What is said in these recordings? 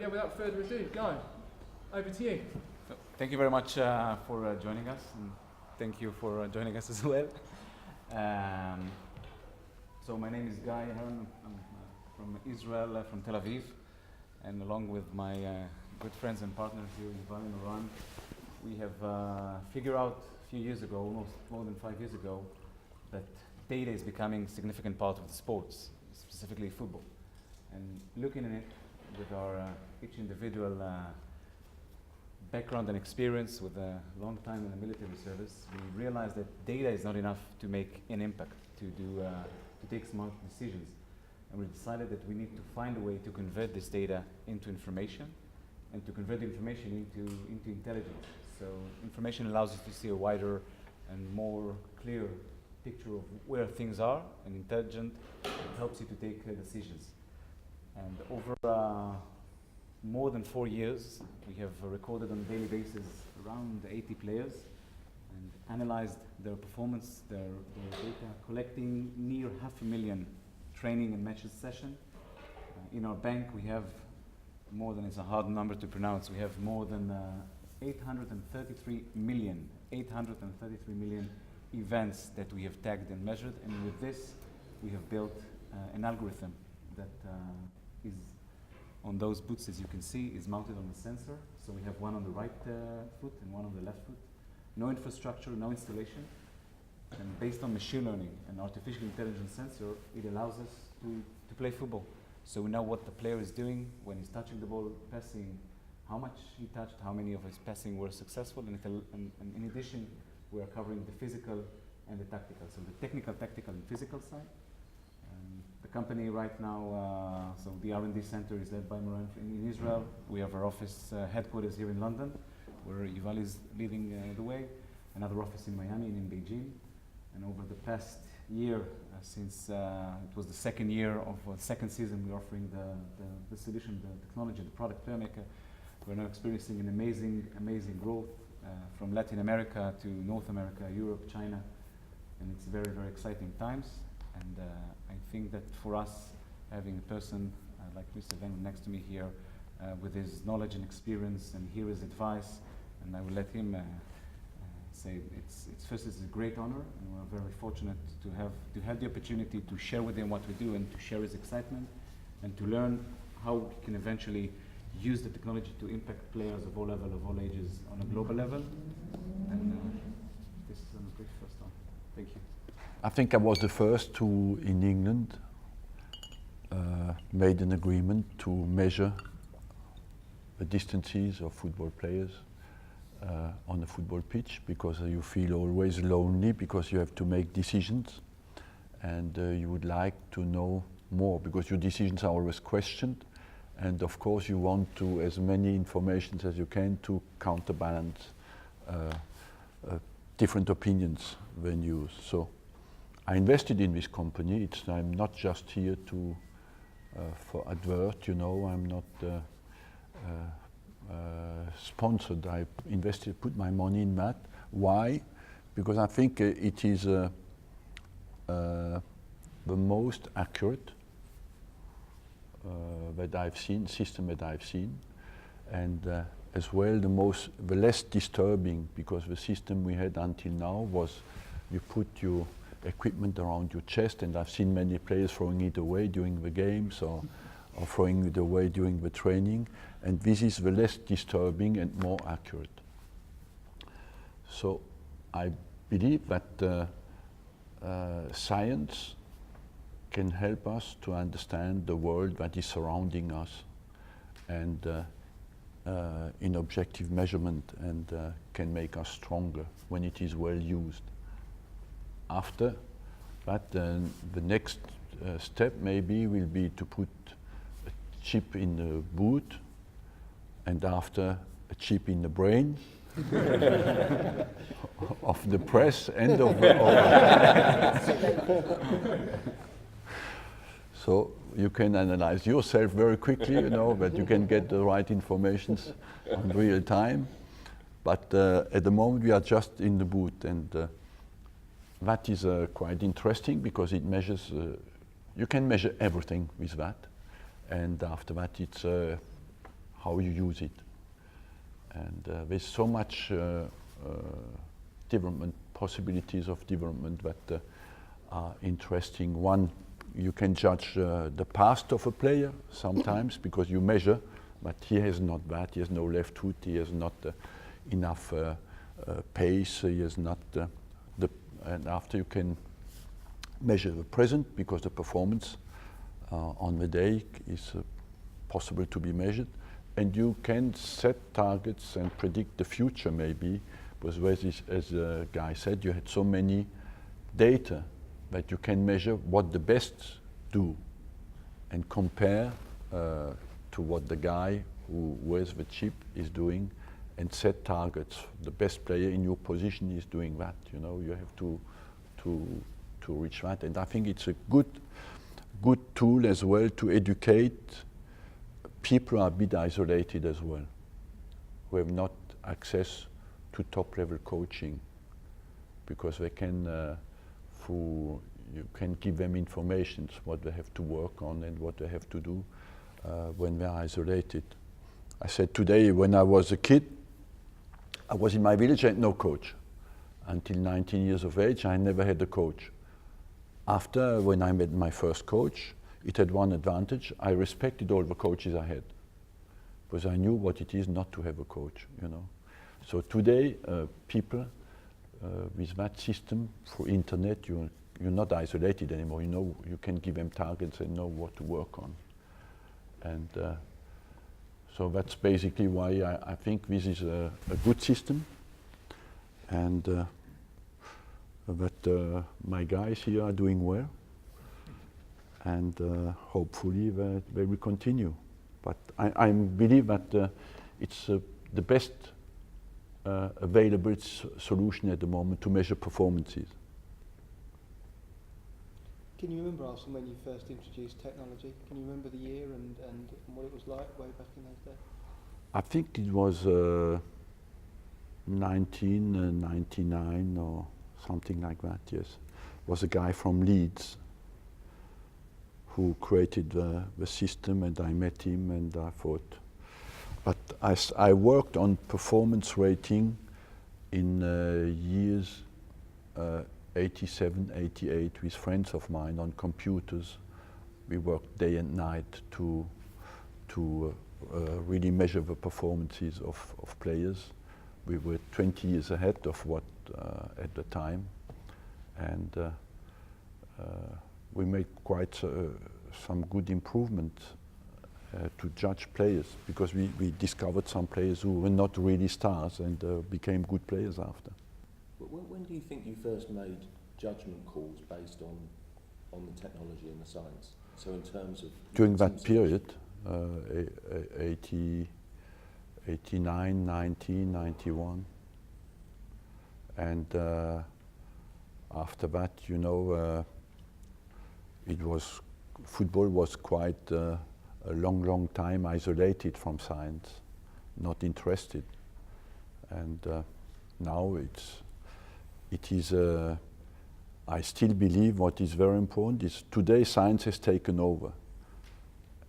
yeah, without further ado, Guy, over to you. Thank you very much for joining us, and thank you for joining us as well. So my name is Guy Heron. I'm from Israel, from Tel Aviv, and along with my good friends and partners here in Yuval and Oran, we have figured out a few years ago, almost more than 5 years ago, that data is becoming a significant part of the sports, specifically football. And looking at it with our each individual background and experience with a long time in the military service, we realized that data is not enough to make an impact, to take smart decisions. And we decided that we need to find a way to convert this data into information, and to convert the information into intelligence. So information allows us to see a wider and more clear picture of where things are, and intelligent helps you to take decisions. And over more than 4 years, we have recorded on a daily basis around 80 players and analyzed their performance, their data, collecting near 500,000 training and matches session. In our bank, we have more than, it's a hard number to pronounce, we have more than 833 million events that we have tagged and measured, and with this, we have built an algorithm that is on those boots, as you can see, is mounted on the sensor. So we have one on the right foot and one on the left foot. No infrastructure, no installation. And based on machine learning and artificial intelligence sensor, it allows us to play football. So we know what the player is doing when he's touching the ball, passing, how much he touched, how many of his passing were successful, and in addition, we are covering the physical and the tactical. So the technical, tactical, and physical side. The company right now, so the R&D center is led by Moran in Israel. We have our office headquarters here in London, where Yuval is leading the way. Another office in Miami and in Beijing. And over the past year, since it was the second year of second season, we're offering the solution, the technology, the product PlayerMaker. We're now experiencing an amazing growth from Latin America to North America, Europe, China, and it's very, very exciting times. And I think that for us, having a person like Mr. Wenger next to me here, with his knowledge and experience, and hear his advice, and I will let him say it's a great honor, and we're very fortunate to have the opportunity to share with him what we do, and to share his excitement, and to learn how we can eventually use the technology to impact players of all levels, of all ages, on a global level. And this is a brief first time. Thank you. I think I was the first to, in England, made an agreement to measure the distances of football players on the football pitch, because you feel always lonely because you have to make decisions, and you would like to know more because your decisions are always questioned, and of course you want to as many information as you can to counterbalance different opinions when used. So I invested in this company. I'm not just here to for advert, you know. I'm not sponsored. I invested, put my money in that. Why? Because I think it is the most accurate that I've seen, system that I've seen, and as well the less disturbing, because the system we had until now was you put your equipment around your chest, and I've seen many players throwing it away during the games or throwing it away during the training, and this is the less disturbing and more accurate. So I believe that science can help us to understand the world that is surrounding us, and in objective measurement, and can make us stronger when it is well used. After that, the next step maybe will be to put a chip in the boot, and after a chip in the brain of the press and of the so you can analyze yourself very quickly, you know, but you can get the right information in real time. But at the moment we are just in the boot, and that is quite interesting because it measures, you can measure everything with that. And after that it's how you use it. And there's so much development, possibilities of development that are interesting. One, you can judge the past of a player sometimes because you measure, but he has not that, he has no left foot, he has not enough pace, he has not and after you can measure the present because the performance on the day is possible to be measured, and you can set targets and predict the future maybe, because as the guy said, you had so many data that you can measure what the best do and compare to what the guy who wears the chip is doing and set targets. The best player in your position is doing that, you know, you have to reach that. And I think it's a good tool as well to educate people who are a bit isolated as well, who have not access to top level coaching, because they can, you can give them information what they have to work on and what they have to do when they're isolated. I said today, when I was a kid, I was in my village, I had no coach. Until 19 years of age, I never had a coach. After, when I met my first coach, it had one advantage. I respected all the coaches I had, because I knew what it is not to have a coach, you know. So today, people with that system for internet, you're not isolated anymore. You know, you can give them targets and know what to work on. And so that's basically why I think this is a good system, and that my guys here are doing well, and hopefully they will continue. But I believe that it's the best available solution at the moment to measure performances. Can you remember, Arsene, when you first introduced technology? Can you remember the year and what it was like way back in those days? I think it was 1999 or something like that, yes. It was a guy from Leeds who created the system, and I met him and I thought, but I worked on performance rating in years 87, 88 with friends of mine on computers. We worked day and night to really measure the performances of players. We were 20 years ahead of what at the time, and we made quite some good improvement to judge players, because we discovered some players who were not really stars and became good players after. But when do you think you first made judgment calls based on the technology and the science? So in terms of... During that period, 89, 90, 91. And after that, you know, football was quite a long time isolated from science, not interested. And now it is, I still believe what is very important is today science has taken over.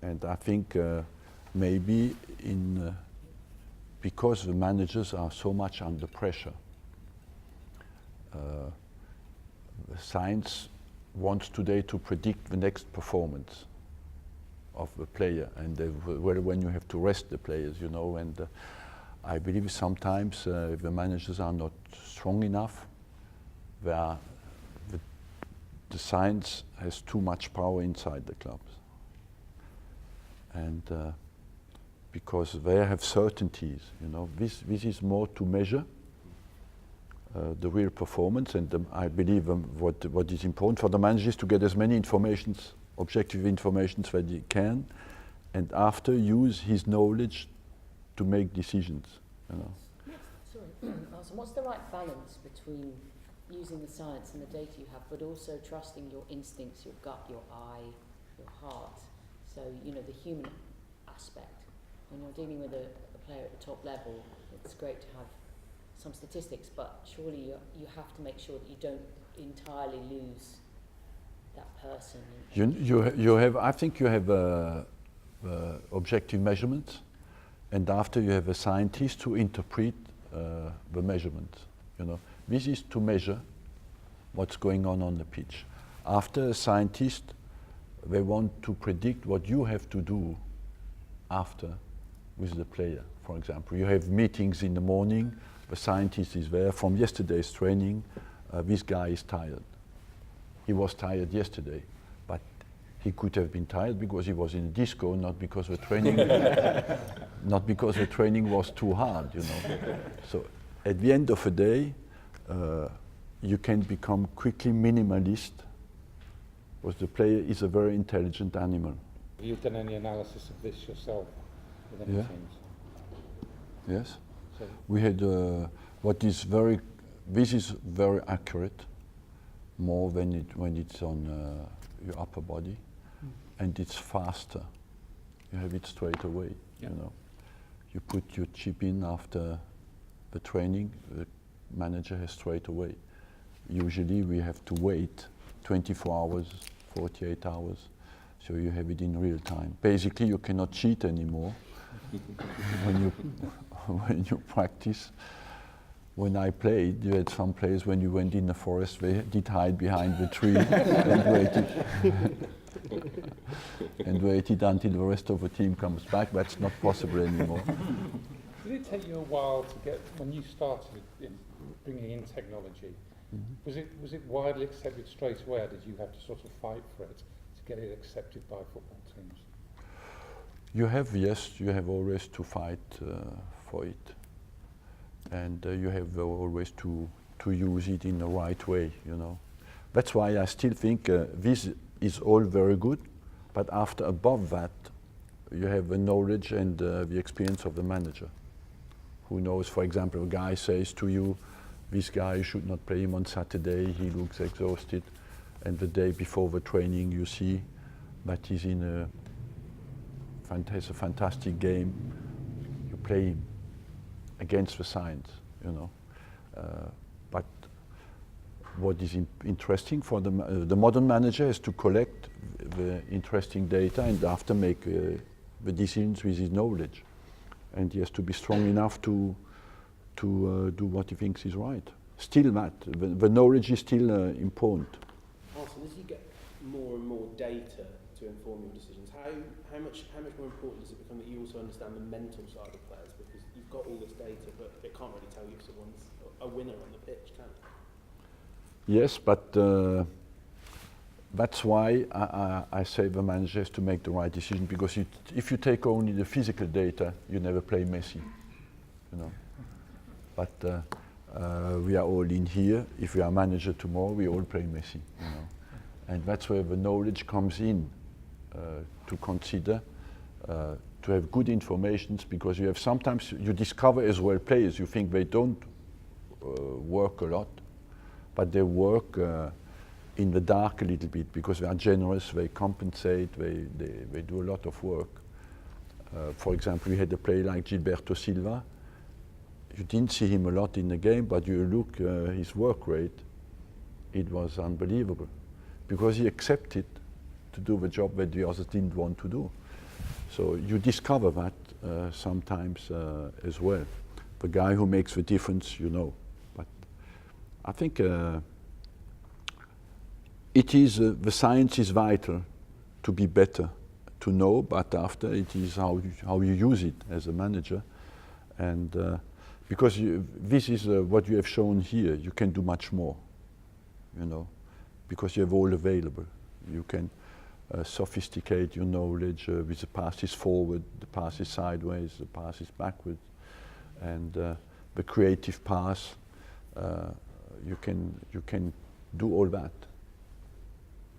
And I think maybe because the managers are so much under pressure, science wants today to predict the next performance of the player, and when you have to rest the players, you know, and I believe sometimes if the managers are not strong enough, the science has too much power inside the clubs. And because they have certainties, you know, this is more to measure the real performance, and I believe what is important for the managers to get as many informations, objective informations that he can, and after use his knowledge to make decisions, you know. Sorry, Arsene, what's the right balance between using the science and the data you have, but also trusting your instincts, your gut, your eye, your heart? So, you know, the human aspect. When you're dealing with a player at the top level, it's great to have some statistics, but surely you have to make sure that you don't entirely lose that person. You have, I think you have objective measurements, and after you have a scientist who interpret the measurements. You know, this is to measure what's going on the pitch. After a scientist, they want to predict what you have to do after with the player. For example, you have meetings in the morning, the scientist is there from yesterday's training, this guy is tired. He was tired yesterday, but he could have been tired because he was in a disco, not because the training, not because the training was too hard, you know. So at the end of the day, you can become quickly minimalist because the player is a very intelligent animal. Have you done any analysis of this yourself with any Yeah. teams? Yes, So we had this is very accurate, more when it's on your upper body, and it's faster. You have it straight away. Yeah. You know, you put your chip in after the training, the manager has straight away. Usually we have to wait 24 hours, 48 hours, so you have it in real time. Basically, you cannot cheat anymore when you practice. When I played, you had some players when you went in the forest, they did hide behind the tree and waited until the rest of the team comes back. That's not possible anymore. did it take you a while to get, when you started in bringing in technology, was it widely accepted straight away, or did you have to sort of fight for it to get it accepted by football teams? You have always to fight for it. And you have always to use it in the right way, you know. That's why I still think this is all very good, but after above that, you have the knowledge and the experience of the manager, who knows, for example, a guy says to you, this guy should not play him on Saturday, he looks exhausted, and the day before the training you see that he's has a fantastic game, you play him against the science, you know. But what is interesting for the modern manager is to collect the interesting data and after make the decisions with his knowledge. And he has to be strong enough to do what he thinks is right. Still that, the knowledge is still important. Arsene, as you get more and more data to inform your decisions, how much more important does it become that you also understand the mental side of players? Because you've got all this data, but it can't really tell you if someone's a winner on the pitch, can it? Yes, but that's why I say the manager has to make the right decision, because if you take only the physical data, you never play Messi, you know. But we are all in here. If we are manager tomorrow, we all play Messi, you know. And that's where the knowledge comes in, to consider, to have good information, because you have sometimes, you discover as well players, you think they don't work a lot, but they work in the dark a little bit, because they are generous, they compensate, they do a lot of work. For example, we had a player like Gilberto Silva. You didn't see him a lot in the game, but you look his work rate, it was unbelievable, because he accepted to do the job that the others didn't want to do. So you discover that sometimes as well. The guy who makes the difference, you know. But I think it is, the science is vital to be better, to know, but after it is how you use it as a manager. And because this is what you have shown here, you can do much more, you know, because you have all available. You can sophisticate your knowledge with the passes forward, the passes sideways, the passes backwards, and the creative pass. You can do all that.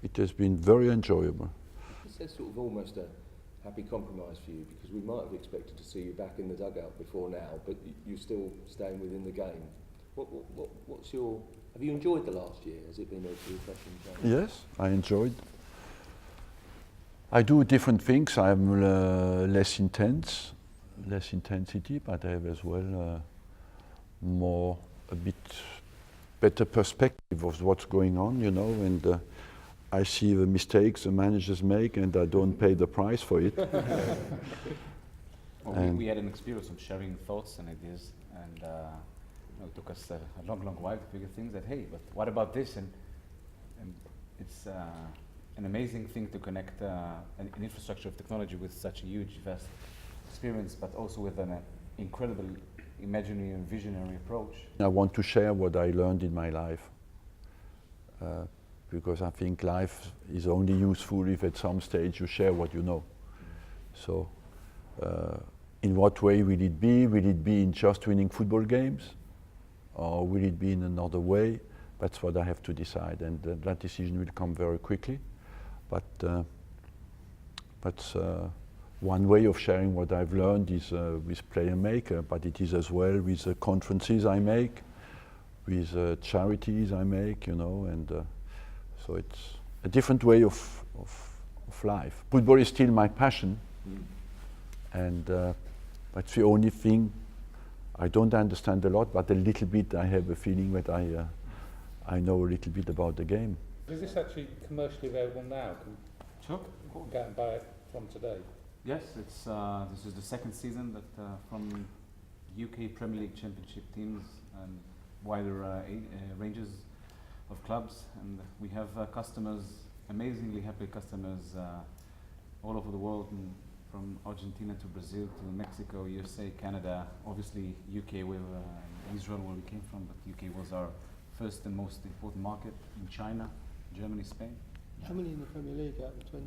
It has been very enjoyable. It's sort of almost a happy compromise for you, because we might have expected to see you back in the dugout before now, but you're still staying within the game. What's your? Have you enjoyed the last year? Has it been a refreshing change? Yes, I enjoyed. I do different things. I'm less intensity, but I have as well a bit better perspective of what's going on, you know, and I see the mistakes the managers make, and I don't pay the price for it. Well, we had an experience of sharing thoughts and ideas, and it took us a long while to figure things that, hey, but what about this? And it's an amazing thing to connect an infrastructure of technology with such a huge, vast experience, but also with an incredible imaginary and visionary approach. I want to share what I learned in my life, because I think life is only useful if at some stage you share what you know. So in what way will it be? Will it be in just winning football games? Or will it be in another way? That's what I have to decide, and that decision will come very quickly. But one way of sharing what I've learned is with PlayerMaker, but it is as well with conferences I make, with charities I make, you know, and so it's a different way of life. Football is still my passion, and that's the only thing I don't understand a lot, but a little bit I have a feeling that I know a little bit about the game. Is this actually commercially available now? Sure. Can go and buy it from today? Yes, it's this is the second season that from UK Premier League Championship teams and wider ranges of clubs, and we have customers, amazingly happy customers all over the world, and from Argentina to Brazil to Mexico, USA, Canada, obviously UK with Israel where we came from, but UK was our first and most important market, in China, Germany, Spain. How many in the Premier League out of 20?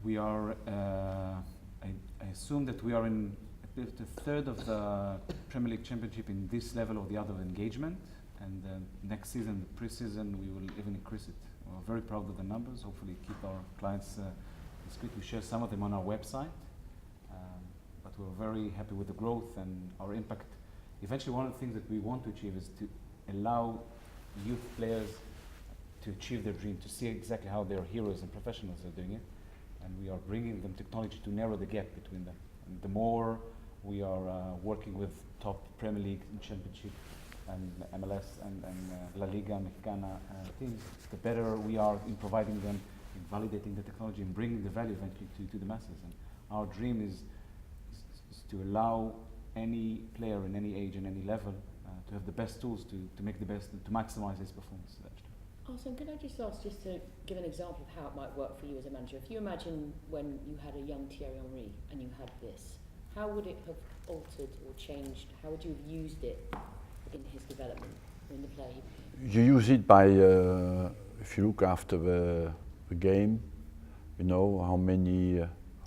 We are, I assume that we are in the third of the Premier League Championship in this level or the other of engagement, and next season, the pre-season, we will even increase it. We're very proud of the numbers, hopefully keep our clients discreet. We share some of them on our website, but we're very happy with the growth and our impact. Eventually, one of the things that we want to achieve is to allow youth players to achieve their dream, to see exactly how their heroes and professionals are doing it, and we are bringing them technology to narrow the gap between them. And the more we are working with top Premier League and Championship and MLS and La Liga, Mexicana teams, the better we are in providing them, in validating the technology and bringing the value eventually to the masses. And our dream is to allow any player in any age and any level to have the best tools to make the best, to maximize his performance. Arsene, could I just ask, just to give an example of how it might work for you as a manager? If you imagine when you had a young Thierry Henry and you had this, how would it have altered or changed? How would you have used it in his development, or in the play? You use it by, if you look after the game, you know how many,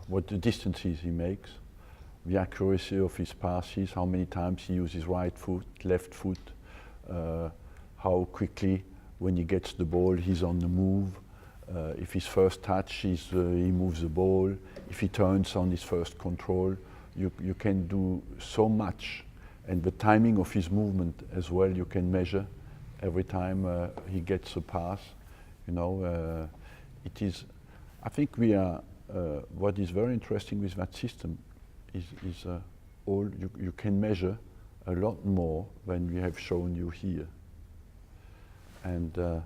what the distances he makes, the accuracy of his passes, how many times he uses right foot, left foot, how quickly when he gets the ball he's on the move, if his first touch is he moves the ball, if he turns on his first control, you can do so much, and the timing of his movement as well you can measure every time he gets a pass, you know. It is, I think we are, what is very interesting with that system is all you can measure a lot more than we have shown you here. And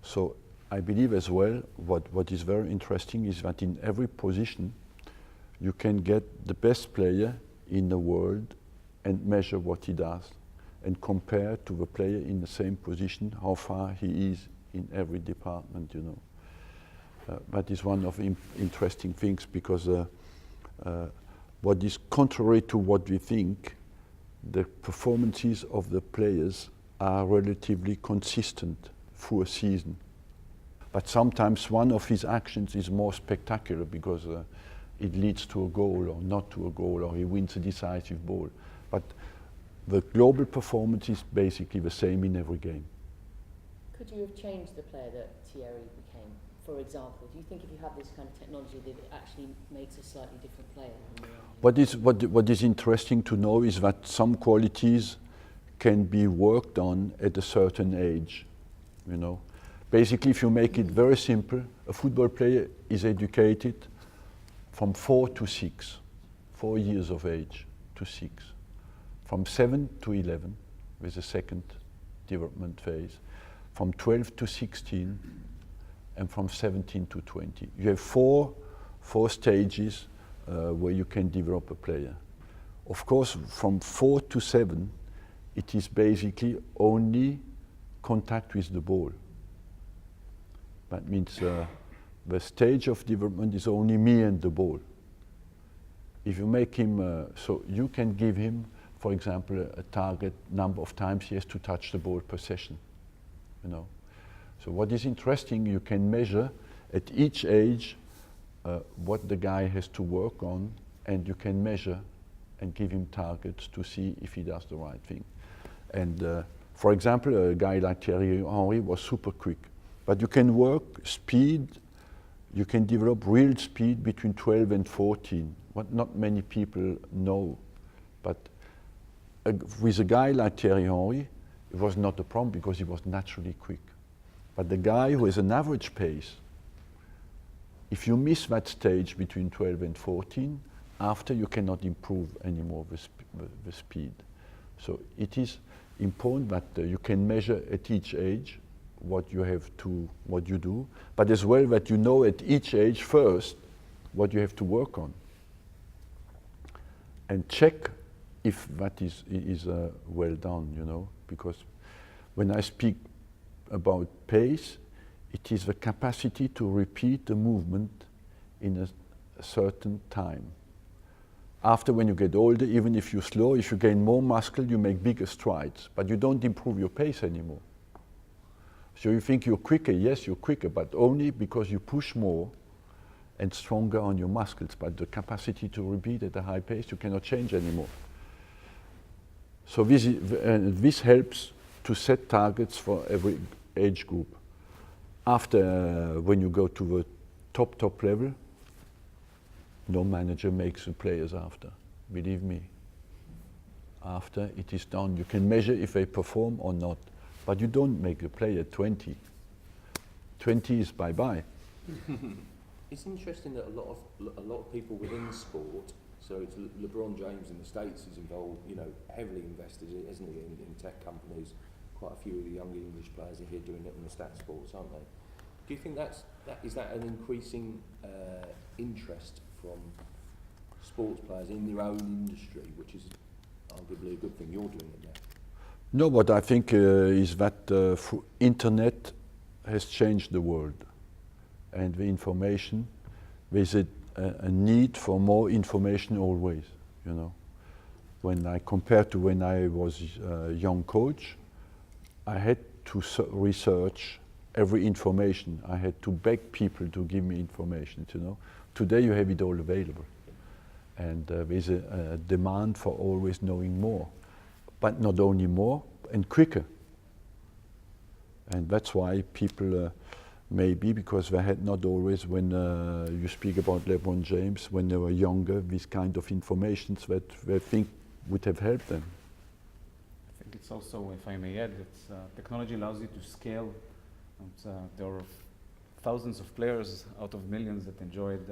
so I believe as well what is very interesting is that in every position you can get the best player in the world and measure what he does and compare to the player in the same position how far he is in every department, you know. That is one of the interesting things, because what is contrary to what we think, the performances of the players are relatively consistent through a season. But sometimes one of his actions is more spectacular because it leads to a goal or not to a goal, or he wins a decisive ball. But the global performance is basically the same in every game. Could you have changed the player that Thierry became? For example, do you think if you have this kind of technology that it actually makes a slightly different player? What is interesting to know is that some qualities can be worked on at a certain age, you know. Basically, if you make it very simple, a football player is educated from 4 to 6, 4 years of age to 6, from 7 to 11 with the second development phase, from 12 to 16, and from 17 to 20. You have four stages where you can develop a player. Of course, from 4 to 7, it is basically only contact with the ball. That means the stage of development is only me and the ball. If you make him, so you can give him, for example, a target number of times he has to touch the ball per session, you know. So what is interesting, you can measure at each age what the guy has to work on, and you can measure and give him targets to see if he does the right thing. And for example, a guy like Thierry Henry was super quick, but you can work speed, you can develop real speed between 12 and 14, what not many people know. But with a guy like Thierry Henry, it was not a problem because he was naturally quick. But the guy who has an average pace, if you miss that stage between 12 and 14, after you cannot improve anymore the speed. So it is important that you can measure at each age what you do, but as well that you know at each age first what you have to work on. And check if that is well done, you know, because when I speak about pace, it is the capacity to repeat the movement in a certain time. After, when you get older, even if you're slow, if you gain more muscle, you make bigger strides, but you don't improve your pace anymore. So you think you're quicker, yes, you're quicker, but only because you push more and stronger on your muscles, but the capacity to repeat at a high pace, you cannot change anymore. So this helps to set targets for every age group. After, when you go to the top level, no manager makes the players after, believe me. After it is done, you can measure if they perform or not, but you don't make a player 20. 20 is bye-bye. It's interesting that a lot of people within sport, so it's LeBron James in the States is involved, you know, heavily invested, isn't he, in tech companies. Quite a few of the young English players are here doing it in the stat sports, aren't they? Do you think is that an increasing interest from sports players in their own industry, which is arguably a good thing you're doing it now? No, what I think is that internet has changed the world, and the information, there's a need for more information always, you know. When I compare to when I was a young coach, I had to research every information. I had to beg people to give me information, you know. Today you have it all available. And there's a demand for always knowing more. But not only more, and quicker. And that's why people maybe, because they had not always, when you speak about LeBron James, when they were younger, these kind of informations that they think would have helped them. I think it's also, if I may add, that technology allows you to scale. There are thousands of players out of millions that enjoyed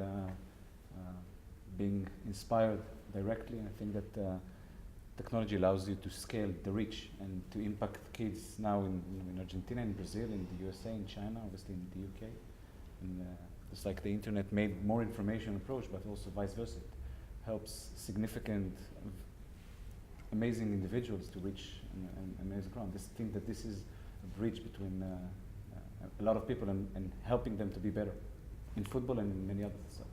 being inspired directly. I think that technology allows you to scale the reach and to impact kids now in Argentina, in Brazil, in the USA, in China, obviously in the UK. And it's like the internet made more information approach, but also vice versa. It helps significant, amazing individuals to reach an amazing ground. I think that this is a bridge between a lot of people and helping them to be better in football and in many other stuff.